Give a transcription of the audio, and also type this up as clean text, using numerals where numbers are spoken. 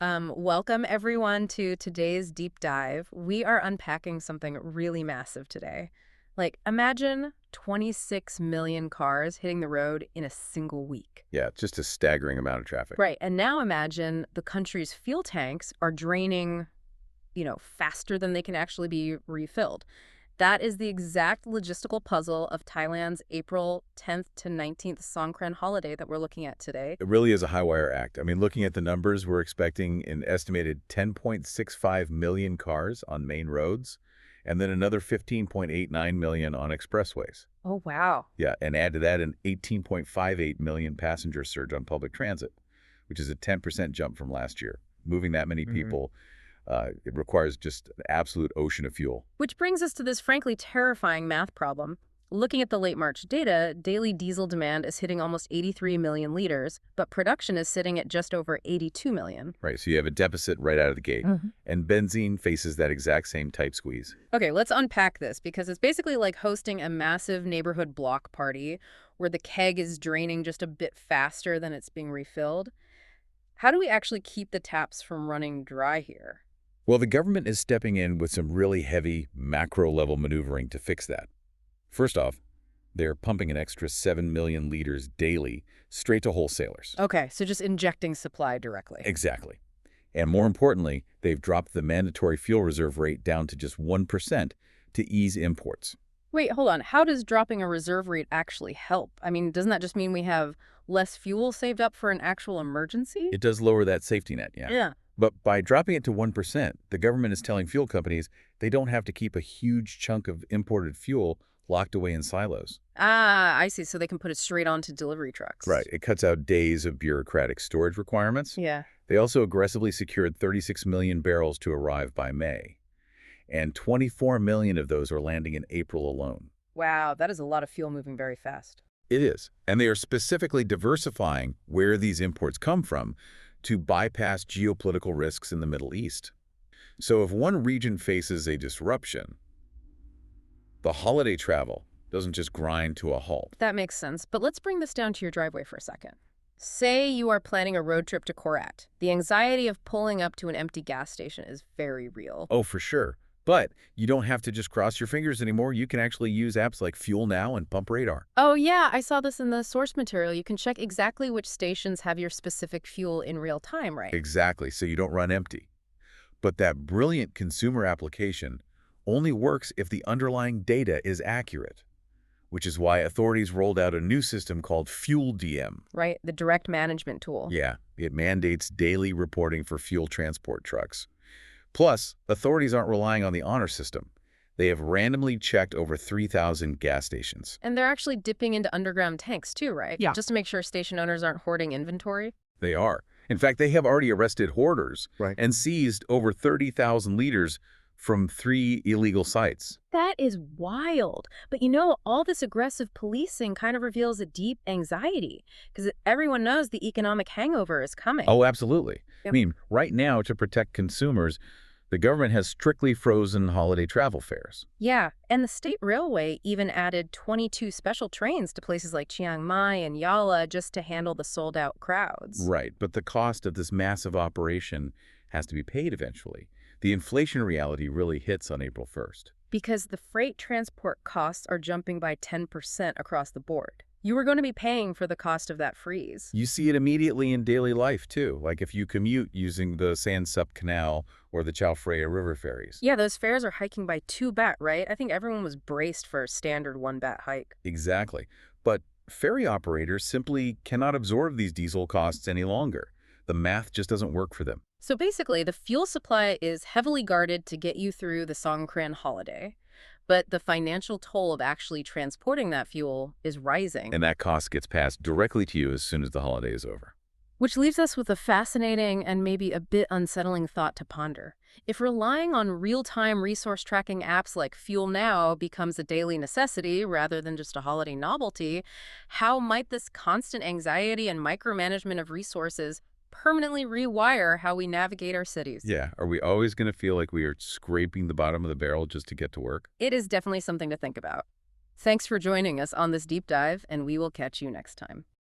Welcome everyone to today's deep dive. We are unpacking something really massive today. Like, imagine 26 million cars hitting the road in a single week. Yeah, just a staggering amount of traffic. Right, and now imagine the country's fuel tanks are draining, faster than they can actually be refilled. That is the exact logistical puzzle of Thailand's April 10th to 19th Songkran holiday that we're looking at today. It really is a high-wire act. I mean, looking at the numbers, we're expecting an estimated 10.65 million cars on main roads, and then another 15.89 million on expressways. Oh, wow. Yeah, and add to that an 18.58 million passenger surge on public transit, which is a 10% jump from last year. Moving that many people, it requires just an absolute ocean of fuel. Which brings us to this frankly terrifying math problem. Looking at the late March data, daily diesel demand is hitting almost 83 million liters, but production is sitting at just over 82 million. Right, so you have a deficit right out of the gate, and benzene faces that exact same tight squeeze. Okay, let's unpack this because it's basically like hosting a massive neighborhood block party where the keg is draining just a bit faster than it's being refilled. How do we actually keep the taps from running dry here? Well, the government is stepping in with some really heavy macro-level maneuvering to fix that. First off, they're pumping an extra 7 million liters daily straight to wholesalers. Okay, so just injecting supply directly. Exactly. And more importantly, they've dropped the mandatory fuel reserve rate down to just 1% to ease imports. Wait, hold on. How does dropping a reserve rate actually help? I mean, doesn't that just mean we have less fuel saved up for an actual emergency? It does lower that safety net, yeah. Yeah. But by dropping it to 1%, the government is telling fuel companies they don't have to keep a huge chunk of imported fuel locked away in silos. Ah, I see. So they can put it straight onto delivery trucks. Right. It cuts out days of bureaucratic storage requirements. Yeah. They also aggressively secured 36 million barrels to arrive by May. And 24 million of those are landing in April alone. Wow, that is a lot of fuel moving very fast. It is. And they are specifically diversifying where these imports come from to bypass geopolitical risks in the Middle East. So if one region faces a disruption, the holiday travel doesn't just grind to a halt. That makes sense. But let's bring this down to your driveway for a second. Say you are planning a road trip to Korat. The anxiety of pulling up to an empty gas station is very real. Oh, for sure. But you don't have to just cross your fingers anymore. You can actually use apps like Fuel Now and Pump Radar. Oh, yeah, I saw this in the source material. You can check exactly which stations have your specific fuel in real time, right? Exactly, so you don't run empty. But that brilliant consumer application only works if the underlying data is accurate, which is why authorities rolled out a new system called Fuel DM. Right, the direct management tool. Yeah, it mandates daily reporting for fuel transport trucks. Plus, authorities aren't relying on the honor system. They have randomly checked over 3,000 gas stations. And they're actually dipping into underground tanks too, right? Yeah. Just to make sure station owners aren't hoarding inventory. They are. In fact, they have already arrested hoarders and seized over 30,000 liters from 3 illegal sites. That is wild. But all this aggressive policing kind of reveals a deep anxiety because everyone knows the economic hangover is coming. Oh, absolutely. Yep. I mean, right now, to protect consumers, the government has strictly frozen holiday travel fares. Yeah, and the state railway even added 22 special trains to places like Chiang Mai and Yala just to handle the sold-out crowds. Right, but the cost of this massive operation has to be paid eventually. The inflation reality really hits on April 1st. Because the freight transport costs are jumping by 10% across the board. You were going to be paying for the cost of that freeze. You see it immediately in daily life, too, like if you commute using the San Sup Canal or the Chao Phraya River ferries. Yeah, those fares are hiking by 2 baht, right? I think everyone was braced for a standard 1 baht hike. Exactly. But ferry operators simply cannot absorb these diesel costs any longer. The math just doesn't work for them. So basically, the fuel supply is heavily guarded to get you through the Songkran holiday. But the financial toll of actually transporting that fuel is rising. And that cost gets passed directly to you as soon as the holiday is over. Which leaves us with a fascinating and maybe a bit unsettling thought to ponder. If relying on real-time resource tracking apps like Fuel Now becomes a daily necessity rather than just a holiday novelty, how might this constant anxiety and micromanagement of resources permanently rewire how we navigate our cities? Yeah, are we always going to feel like we are scraping the bottom of the barrel just to get to work? It is definitely something to think about. Thanks for joining us on this deep dive, and we will catch you next time.